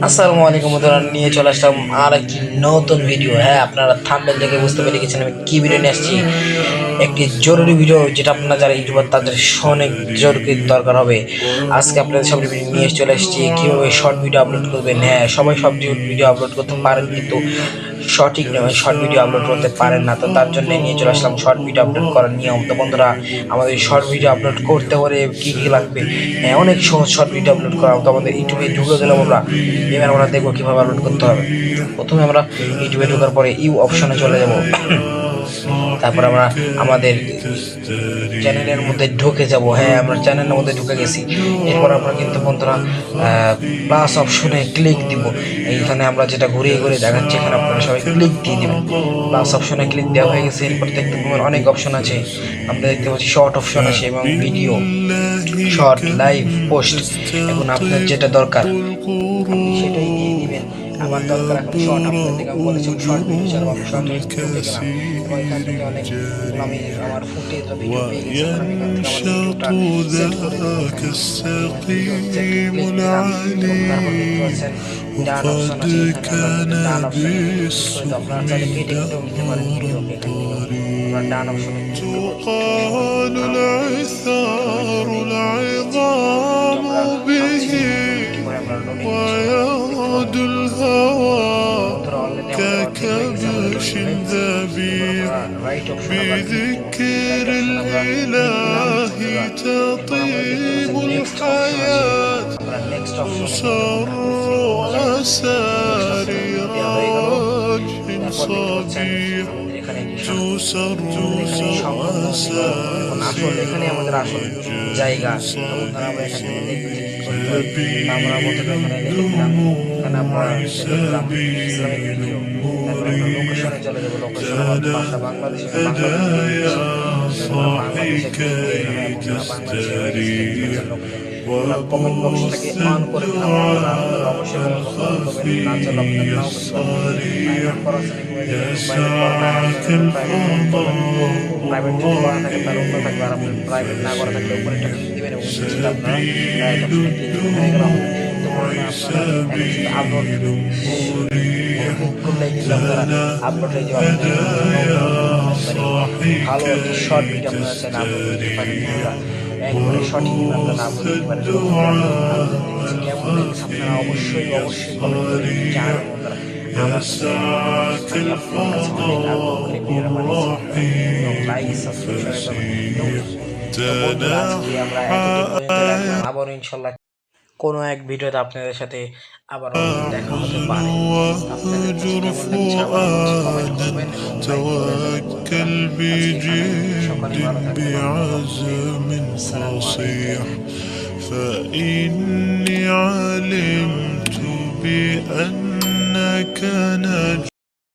আসসালামু আলাইকুম বন্ধুরা, নিয়ে চলে আসলাম আর একটি নতুন ভিডিও। হ্যাঁ, আপনারা থাম্বনেল দেখে বুঝতে পেরে গেছেন আমি কি ভিডিও নিয়ে আসছি। একটি জরুরি ভিডিও, যেটা আপনারা যারা ইউটিউবার তাদের অনেক জরুরি দরকার হবে। আজকে আপনাদের সামনে ভিডিও নিয়ে চলে এসেছি কীভাবে শর্ট ভিডিও আপলোড করবেন। হ্যাঁ, সবাই সব ভিডিও আপলোড করতে পারেন, কিন্তু সঠিক নয়, শর্ট ভিডিও আপলোড করতে পারেন না। তো তার জন্য নিয়ে চলে আসলাম শর্ট ভিডিও আপলোড করার নিয়ম। তো বন্ধুরা, আমাদের শর্ট ভিডিও আপলোড করতে হলে কী কী লাগবে? হ্যাঁ, অনেক সহজ শর্ট ভিডিও আপলোড করা। তো আমাদের ইউটিউবে ঢুকে দিলাম আমরা। এবার আমরা দেখবো কীভাবে আপলোড করতে হবে। প্রথমে আমরা ইউটিউবে ঢোকার পরে ইউ অপশনে চলে যাব। তারপর আমরা আমাদের চ্যানেলের মধ্যে ঢুকে যাব। হ্যাঁ, আমরা চ্যানেলের মধ্যে ঢুকে গেছি। এরপর আমরা কিন্তু বন্ধুরা প্লাস অপশনে ক্লিক দিব। এইখানে আমরা যেটা ঘুরিয়ে ঘুরিয়ে দেখাচ্ছি, এখানে আপনারা সবাই ক্লিক দিয়ে দেবেন। প্লাস অপশনে ক্লিক দেওয়া হয়ে গেছে। এরপর দেখতে পাবেন অনেক অপশন আছে। আমরা দেখতে পাচ্ছি শর্ট অপশন আছে এবং ভিডিও, শর্ট, লাইভ, পোস্ট। এখন আপনার যেটা দরকার আপনি সেটাই দিয়ে দিবেন। আমার দরকার এখন শর্ট। আপনাদের থেকে আমি বলেছিলাম শর্ট ভিডিও ছাড়বো, আমি শর্ট ঢুকে গেলাম এবং এখান থেকে অনেক আমি আমার ফুটেজ বা ভিডিও পেয়ে গেছি। এখন আমি এখান থেকে আমার ভিডিওটা সেট করে দেবো। ভিডিও সেট ক্লিক দিলাম এবং তারপর দেখতে পাচ্ছেন ডান অপশন আছে। এখানে আমরা ডান অপশনে ক্লিক করে দেবো। আপনারা চাইলে কেটে কেটেও নিতে পারেন ভিডিওকে। এখান থেকে আমরা ডান অপশনে ক্লিক করবো। ويرد الهوى ككبش ذبيح بذكر الإله تطيب الحياة يسر أسارير وجه صبيح تسر আসলে এখানে আমাদের আসল জায়গা। আমরা এখানে আমরা এখানে লিখলাম, এখানে আমরা লিখলাম ইসলামিক ভিডিও। তারপরে আমরা লোকেশনে চলে যাবো। লোকেশন আমাদের ভাষা বাংলাদেশে, কমেন্ট বক্সটাকে অন করে দিলাম। আপনারা অবশ্যই কমেন্ট করবেন, না চাইলে আপনারা নাও প্রাইভেট যদি করা থাকে তার অন্য থাকবে, আর আপনার প্রাইভেট না করা থাকলে উপরে একটা ক্লিক দিবেন এবং নিচেটা আপনারা হয়ে গেল। আপলোড করলে কিন্তু আপনারা আপলোড হয়ে যাবে। ভালো একটি শর্ট ভিডিও আপনারা চাইলে আপলোড করতে পারেন। একবারে সঠিক আপনারা আপলোড করতে পারেন। কেমন লেগেছে আপনারা অবশ্যই কমেন্ট করে জানাবেন। আমার লাইক আবার ইনশাল্লাহ কোনো এক ভিডিওতে আপনাদের সাথে আবার দেখা হতে পারে। توكل بجد بعزم فصيح فإني علمت بأنك نجم